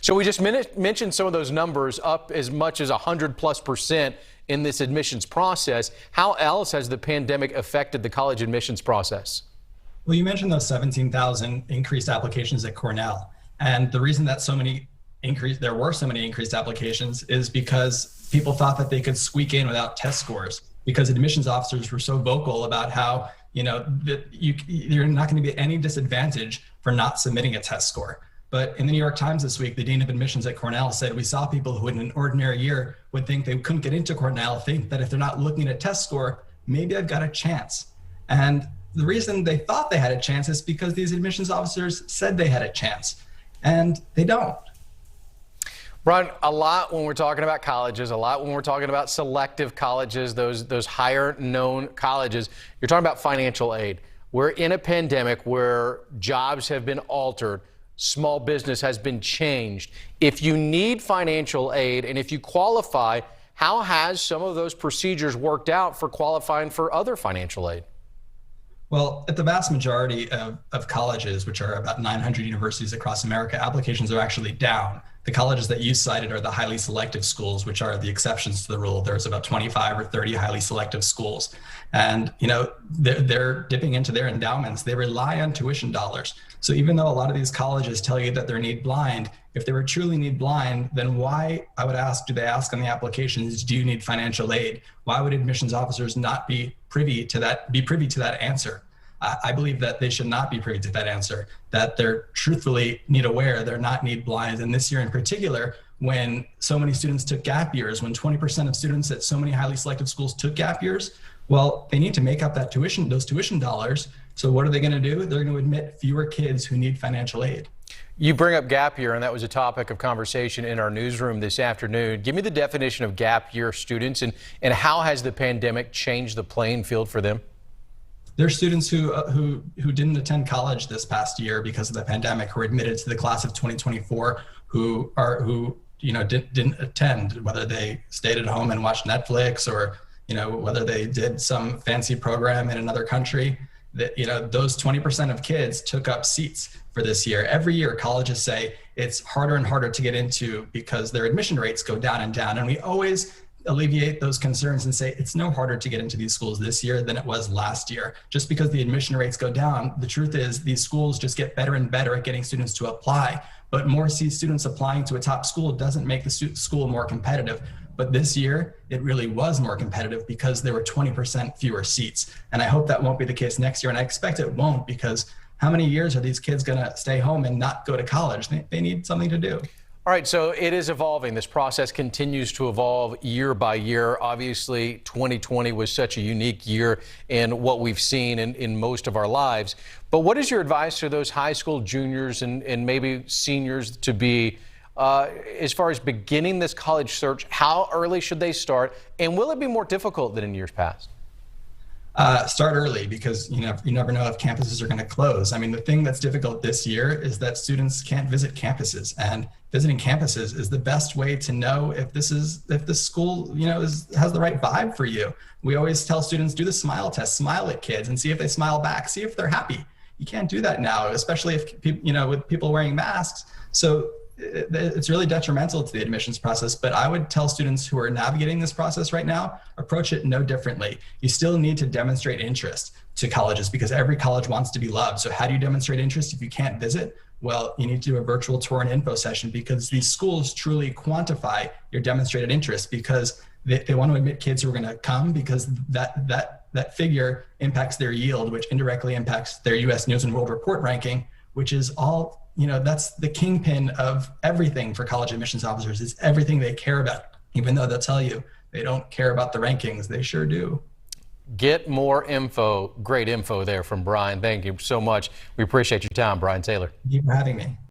So we just mentioned some of those numbers, up as much as 100+% in this admissions process. How else has the pandemic affected the college admissions process? Well, you mentioned those 17,000 increased applications at Cornell. And the reason that there were so many increased applications is because people thought that they could squeak in without test scores, because admissions officers were so vocal about how, that you're not going to be at any disadvantage for not submitting a test score. But in the New York Times this week, the dean of admissions at Cornell said, we saw people who in an ordinary year would think they couldn't get into Cornell, think that if they're not looking at a test score, maybe I've got a chance. And the reason they thought they had a chance is because these admissions officers said they had a chance, and they don't. Brian, a lot when we're talking about colleges, a lot when we're talking about selective colleges, those higher known colleges, you're talking about financial aid. We're in a pandemic where jobs have been altered. Small business has been changed. If you need financial aid and if you qualify, how has some of those procedures worked out for qualifying for other financial aid? Well, at the vast majority of colleges, which are about 900 universities across America, applications are actually down. The colleges that you cited are the highly selective schools, which are the exceptions to the rule. There's about 25 or 30 highly selective schools. And, they're dipping into their endowments. They rely on tuition dollars. So even though a lot of these colleges tell you that they're need blind, if they were truly need blind, then why, I would ask, do they ask on the applications, do you need financial aid? Why would admissions officers not be privy to that answer? I believe that they should not be privy to that answer, that they're truthfully need aware, they're not need blind. And this year in particular, when so many students took gap years, when 20% of students at so many highly selective schools took gap years, well, they need to make up those tuition dollars. So what are they going to do? They're going to admit fewer kids who need financial aid. You bring up gap year, and that was a topic of conversation in our newsroom this afternoon. Give me the definition of gap year students, and how has the pandemic changed the playing field for them? There's students who didn't attend college this past year because of the pandemic, who were admitted to the class of 2024, who didn't attend, whether they stayed at home and watched Netflix, or whether they did some fancy program in another country. That those 20% of kids took up seats for this year. Every year, colleges say it's harder and harder to get into because their admission rates go down and down, and we always alleviate those concerns and say it's no harder to get into these schools this year than it was last year. Just because the admission rates go down, the truth is these schools just get better and better at getting students to apply. But more students applying to a top school doesn't make the school more competitive. But this year, it really was more competitive because there were 20% fewer seats. And I hope that won't be the case next year. And I expect it won't, because how many years are these kids going to stay home and not go to college? They need something to do. All right, so it is evolving. This process continues to evolve year by year. Obviously, 2020 was such a unique year in what we've seen in most of our lives. But what is your advice to those high school juniors and maybe seniors to be, as far as beginning this college search? How early should they start? And will it be more difficult than in years past? Start early, because you never know if campuses are going to close. I mean, the thing that's difficult this year is that students can't visit campuses, and visiting campuses is the best way to know if the school has the right vibe for you. We always tell students, do the smile test, smile at kids and see if they smile back, see if they're happy. You can't do that now, especially if with people wearing masks. So it's really detrimental to the admissions process. But I would tell students who are navigating this process right now, approach it no differently. You still need to demonstrate interest to colleges, because every college wants to be loved. So how do you demonstrate interest if you can't visit? Well, you need to do a virtual tour and info session, because these schools truly quantify your demonstrated interest, because they want to admit kids who are going to come, because that figure impacts their yield, which indirectly impacts their U.S. News and World Report ranking, which is all, that's the kingpin of everything for college admissions officers. It's everything they care about. Even though they'll tell you they don't care about the rankings, they sure do. Get more info. Great info there from Brian. Thank you so much. We appreciate your time, Brian Taylor. Thank you for having me.